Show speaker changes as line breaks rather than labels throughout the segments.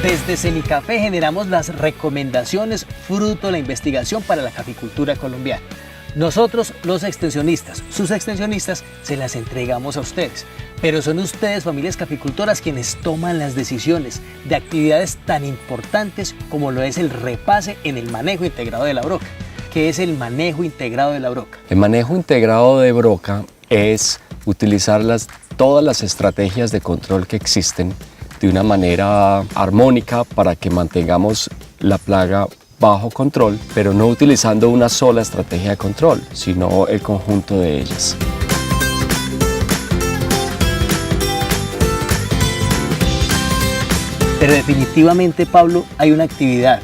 Desde Semicafé generamos las recomendaciones fruto de la investigación para la caficultura colombiana. Nosotros, los extensionistas, sus extensionistas, se las entregamos a ustedes. Pero son ustedes, familias caficultoras, quienes toman las decisiones de actividades tan importantes como lo es el repase en el manejo integrado de la broca. ¿Qué es el manejo integrado de la broca?
El manejo integrado de broca es utilizar todas las estrategias de control que existen de una manera armónica para que mantengamos la plaga bajo control, pero no utilizando una sola estrategia de control, sino el conjunto de ellas.
Pero definitivamente, Pablo, hay una actividad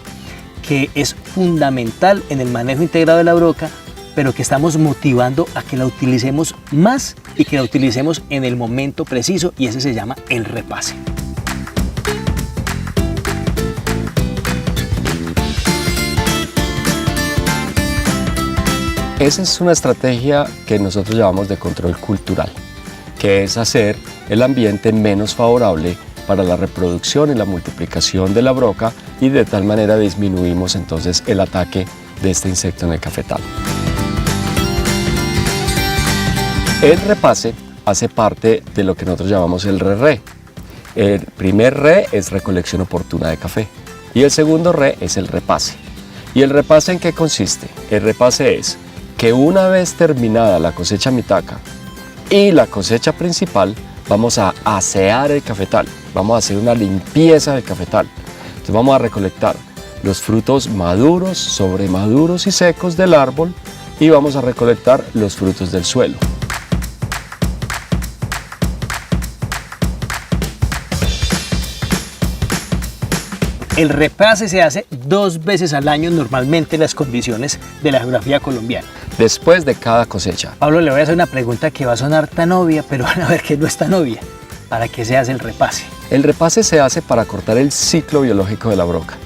que es fundamental en el manejo integrado de la broca, pero que estamos motivando a que la utilicemos más y que la utilicemos en el momento preciso, y ese se llama el repase.
Esa es una estrategia que nosotros llamamos de control cultural, que es hacer el ambiente menos favorable para la reproducción y la multiplicación de la broca, y de tal manera disminuimos entonces el ataque de este insecto en el cafetal. El repase hace parte de lo que nosotros llamamos el re-re. El primer re es recolección oportuna de café y el segundo re es el repase. ¿Y el repase en qué consiste? El repase es que una vez terminada la cosecha mitaca y la cosecha principal, vamos a asear el cafetal, vamos a hacer una limpieza del cafetal. Entonces vamos a recolectar los frutos maduros, sobremaduros y secos del árbol, y vamos a recolectar los frutos del suelo.
El repase se hace 2 veces al año normalmente en las condiciones de la geografía colombiana.
Después de cada cosecha.
Pablo, le voy a hacer una pregunta que va a sonar tan obvia, pero van a ver que no es tan obvia. ¿Para qué se hace el repase?
El repase se hace para cortar el ciclo biológico de la broca.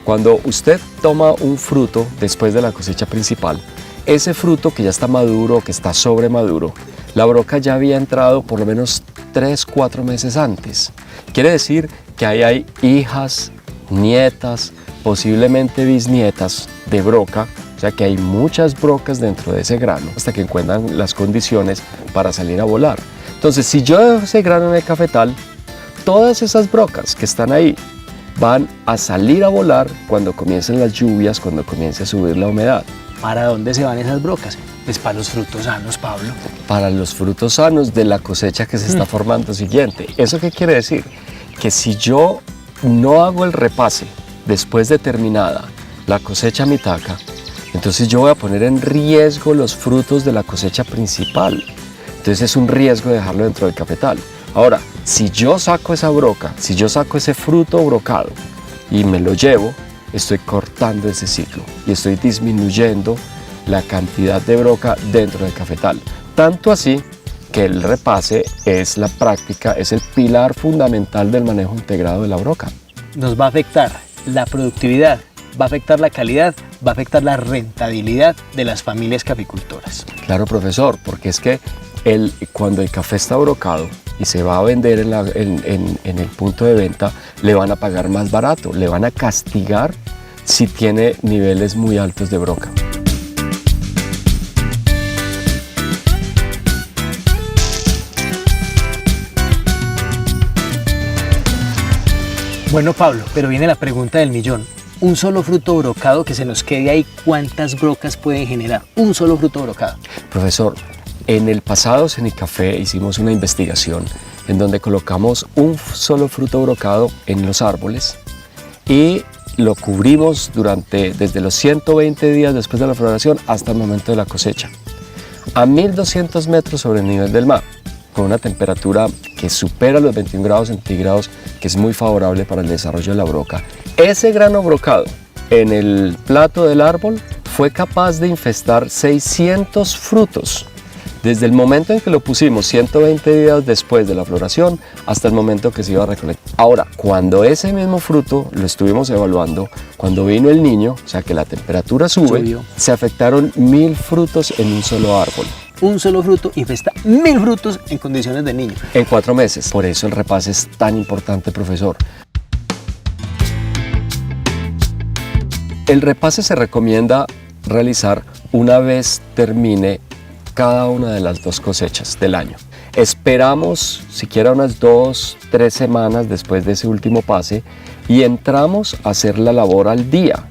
Cuando usted toma un fruto después de la cosecha principal, ese fruto que ya está maduro, que está sobremaduro, la broca ya había entrado por lo menos 3-4 meses antes. Quiere decir que ahí hay hijas, nietas, posiblemente bisnietas de broca, o sea que hay muchas brocas dentro de ese grano hasta que encuentran las condiciones para salir a volar. Entonces, si yo dejo ese grano en el cafetal, todas esas brocas que están ahí van a salir a volar cuando comiencen las lluvias, cuando comience a subir la humedad.
¿Para dónde se van esas brocas? Pues para los frutos sanos, Pablo.
Para los frutos sanos de la cosecha que se está formando siguiente. ¿Eso qué quiere decir? Que si yo no hago el repase después de terminada la cosecha mitaca, entonces yo voy a poner en riesgo los frutos de la cosecha principal. Entonces es un riesgo dejarlo dentro del cafetal. Ahora, si yo saco esa broca, si yo saco ese fruto brocado y me lo llevo, estoy cortando ese ciclo y estoy disminuyendo la cantidad de broca dentro del cafetal. Tanto así que el repase es la práctica, es el pilar fundamental del manejo integrado de la broca.
Nos va a afectar la productividad, va a afectar la calidad, va a afectar la rentabilidad de las familias caficultoras.
Claro, profesor, porque es que cuando el café está brocado y se va a vender en el punto de venta, le van a pagar más barato, le van a castigar si tiene niveles muy altos de broca.
Bueno, Pablo, pero viene la pregunta del millón. Un solo fruto brocado que se nos quede ahí, ¿cuántas brocas pueden generar? Un solo fruto brocado.
Profesor, en el pasado Semicafé hicimos una investigación en donde colocamos un solo fruto brocado en los árboles y lo cubrimos desde los 120 días después de la floración hasta el momento de la cosecha, a 1200 metros sobre el nivel del mar, con una temperatura que supera los 21 grados centígrados, que es muy favorable para el desarrollo de la broca. Ese grano brocado en el plato del árbol fue capaz de infestar 600 frutos, desde el momento en que lo pusimos 120 días después de la floración hasta el momento que se iba a recolectar. Ahora, cuando ese mismo fruto lo estuvimos evaluando, cuando vino el niño, o sea que la temperatura sube, se afectaron 1000 frutos en un solo árbol.
Un solo fruto infesta 1000 frutos en condiciones de niño.
En 4 meses. Por eso el repase es tan importante, profesor. El repase se recomienda realizar una vez termine cada una de las 2 cosechas del año. Esperamos siquiera unas 2-3 semanas después de ese último pase y entramos a hacer la labor al día.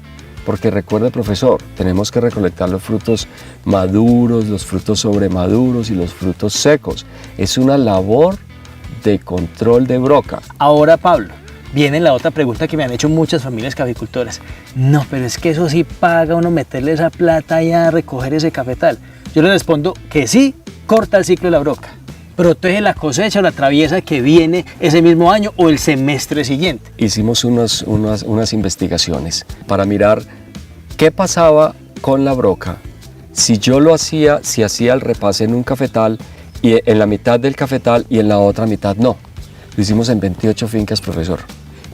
Porque recuerde, profesor, tenemos que recolectar los frutos maduros, los frutos sobremaduros y los frutos secos. Es una labor de control de broca.
Ahora, Pablo, viene la otra pregunta que me han hecho muchas familias caficultoras. No, pero es que eso sí paga uno meterle esa plata y a recoger ese cafetal. Yo le respondo que sí, corta el ciclo de la broca. Protege la cosecha o la traviesa que viene ese mismo año o el semestre siguiente.
Hicimos unas investigaciones para mirar qué pasaba con la broca si yo si hacía el repase en un cafetal y en la mitad del cafetal y en la otra mitad no. Lo hicimos en 28 fincas, profesor.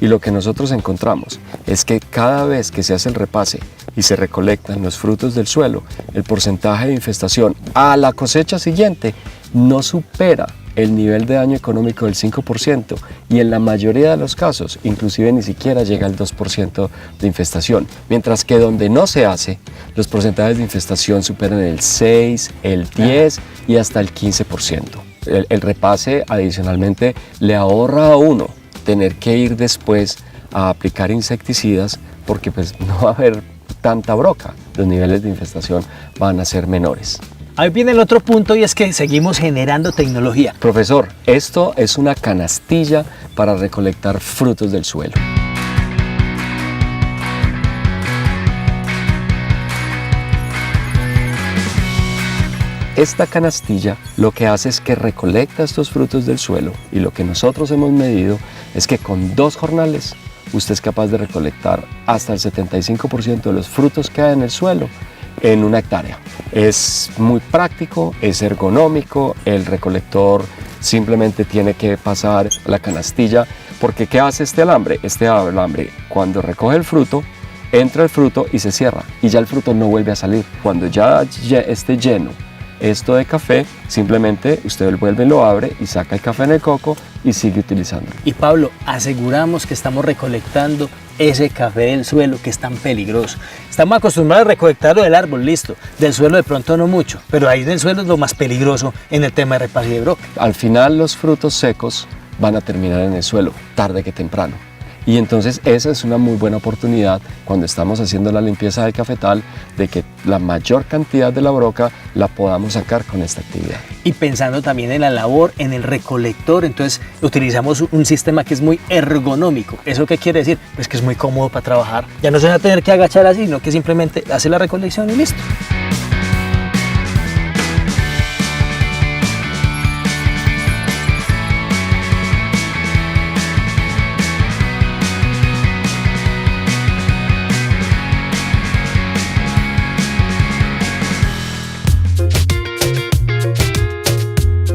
Y lo que nosotros encontramos es que cada vez que se hace el repase y se recolectan los frutos del suelo, el porcentaje de infestación a la cosecha siguiente no supera el nivel de daño económico del 5% y en la mayoría de los casos inclusive ni siquiera llega al 2% de infestación, mientras que donde no se hace, los porcentajes de infestación superan el 6, el 10 y hasta el 15%. El repase adicionalmente le ahorra a uno tener que ir después a aplicar insecticidas porque pues no va a haber tanta broca, los niveles de infestación van a ser menores.
Ahí viene el otro punto y es que seguimos generando tecnología.
Profesor, esto es una canastilla para recolectar frutos del suelo. Esta canastilla lo que hace es que recolecta estos frutos del suelo y lo que nosotros hemos medido es que con 2 jornales usted es capaz de recolectar hasta el 75% de los frutos que hay en el suelo en 1 hectárea. Es muy práctico, es ergonómico, el recolector simplemente tiene que pasar la canastilla porque ¿qué hace este alambre? Este alambre cuando recoge el fruto, entra el fruto y se cierra y ya el fruto no vuelve a salir. Cuando ya esté lleno esto de café, simplemente usted vuelve, lo abre y saca el café en el coco y sigue utilizando.
Y Pablo, aseguramos que estamos recolectando ese café del suelo que es tan peligroso. Estamos acostumbrados a recolectarlo del árbol, listo, del suelo de pronto no mucho, pero ahí del suelo es lo más peligroso en el tema de repase de broca.
Al final los frutos secos van a terminar en el suelo, tarde que temprano. Y entonces esa es una muy buena oportunidad cuando estamos haciendo la limpieza del cafetal de que la mayor cantidad de la broca la podamos sacar con esta actividad.
Y pensando también en la labor, en el recolector, entonces utilizamos un sistema que es muy ergonómico. ¿Eso qué quiere decir? Pues que es muy cómodo para trabajar. Ya no se va a tener que agachar así, sino que simplemente hace la recolección y listo.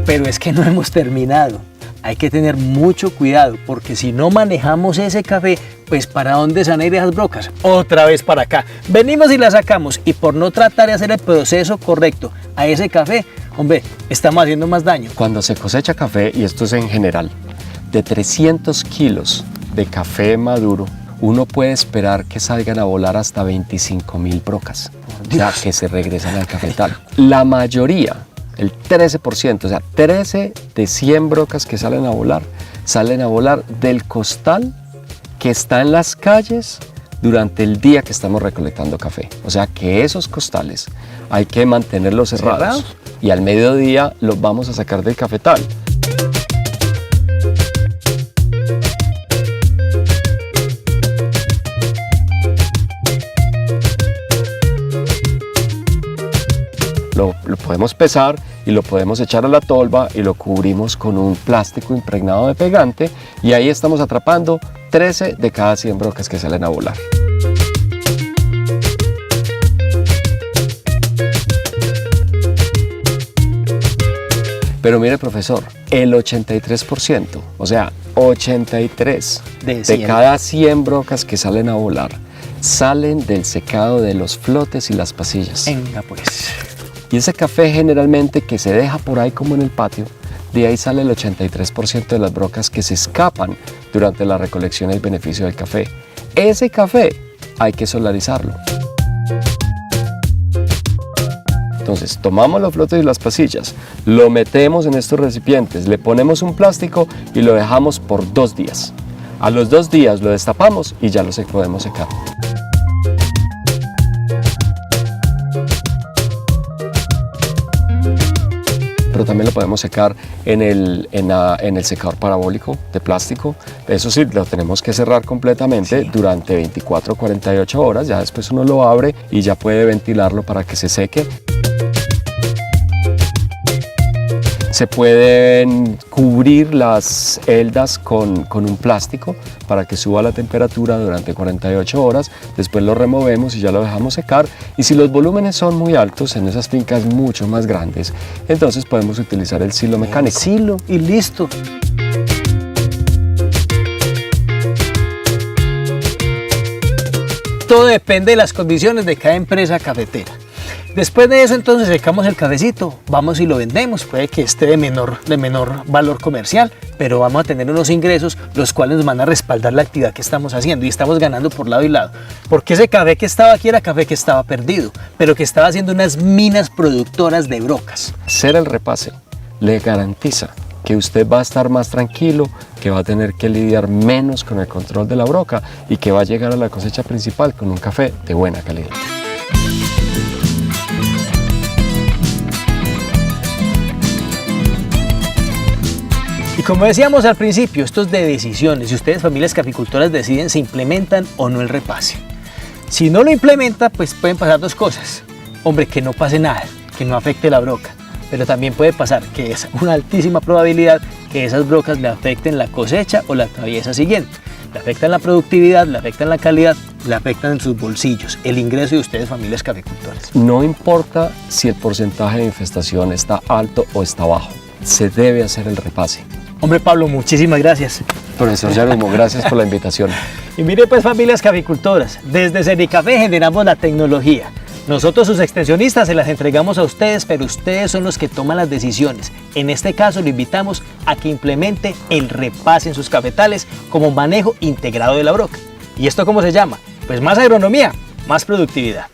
Pero es que no hemos terminado. Hay que tener mucho cuidado porque si no manejamos ese café, pues ¿para dónde se van a ir esas brocas? Otra vez para acá. Venimos y la sacamos y por no tratar de hacer el proceso correcto a ese café, hombre, estamos haciendo más daño.
Cuando se cosecha café, y esto es en general, de 300 kilos de café maduro, uno puede esperar que salgan a volar hasta 25.000 brocas. O sea, que se regresan al cafetal. La mayoría, el 13%, o sea, 13 de 100 brocas que salen a volar del costal que está en las calles durante el día que estamos recolectando café. O sea que esos costales hay que mantenerlos cerrados y al mediodía los vamos a sacar del cafetal. Lo podemos pesar y lo podemos echar a la tolva y lo cubrimos con un plástico impregnado de pegante y ahí estamos atrapando 13 de cada 100 brocas que salen a volar. Pero mire, profesor, el 83%, o sea, 83 de cada 100 brocas que salen a volar salen del secado de los flotes y las pasillas.
Venga pues.
Y ese café generalmente que se deja por ahí como en el patio, de ahí sale el 83% de las brocas que se escapan durante la recolección y el beneficio del café. Ese café hay que solarizarlo. Entonces tomamos los frutos y las pasillas, lo metemos en estos recipientes, le ponemos un plástico y lo dejamos por 2 días. A los 2 días lo destapamos y ya lo podemos secar. Pero también lo podemos secar en el secador parabólico de plástico. Eso sí, lo tenemos que cerrar completamente durante 24 o 48 horas. Ya después uno lo abre y ya puede ventilarlo para que se seque. Se pueden cubrir las celdas con un plástico para que suba la temperatura durante 48 horas, después lo removemos y ya lo dejamos secar. Y si los volúmenes son muy altos en esas fincas mucho más grandes, entonces podemos utilizar el silo mecánico.
El silo y listo. Todo depende de las condiciones de cada empresa cafetera. Después de eso entonces secamos el cafecito, vamos y lo vendemos, puede que esté de menor valor comercial, pero vamos a tener unos ingresos los cuales nos van a respaldar la actividad que estamos haciendo y estamos ganando por lado y lado. Porque ese café que estaba aquí era café que estaba perdido, pero que estaba haciendo unas minas productoras de brocas.
Hacer el repase le garantiza que usted va a estar más tranquilo, que va a tener que lidiar menos con el control de la broca y que va a llegar a la cosecha principal con un café de buena calidad.
Y como decíamos al principio, esto es de decisiones. Si ustedes, familias caficultoras, deciden si implementan o no el repase. Si no lo implementa, pues pueden pasar 2 cosas. Hombre, que no pase nada, que no afecte la broca. Pero también puede pasar, que es una altísima probabilidad, que esas brocas le afecten la cosecha o la cabeza siguiente. Le afectan la productividad, le afectan la calidad, le afectan en sus bolsillos, el ingreso de ustedes, familias caficultoras.
No importa si el porcentaje de infestación está alto o está bajo, se debe hacer el repase.
Hombre, Pablo, muchísimas gracias.
Profesor Jerónimo, gracias por la invitación.
Y mire pues, familias caficultoras, desde Cenicafé generamos la tecnología. Nosotros, sus extensionistas, se las entregamos a ustedes, pero ustedes son los que toman las decisiones. En este caso, lo invitamos a que implemente el repase en sus cafetales como manejo integrado de la broca. ¿Y esto cómo se llama? Pues más agronomía, más productividad.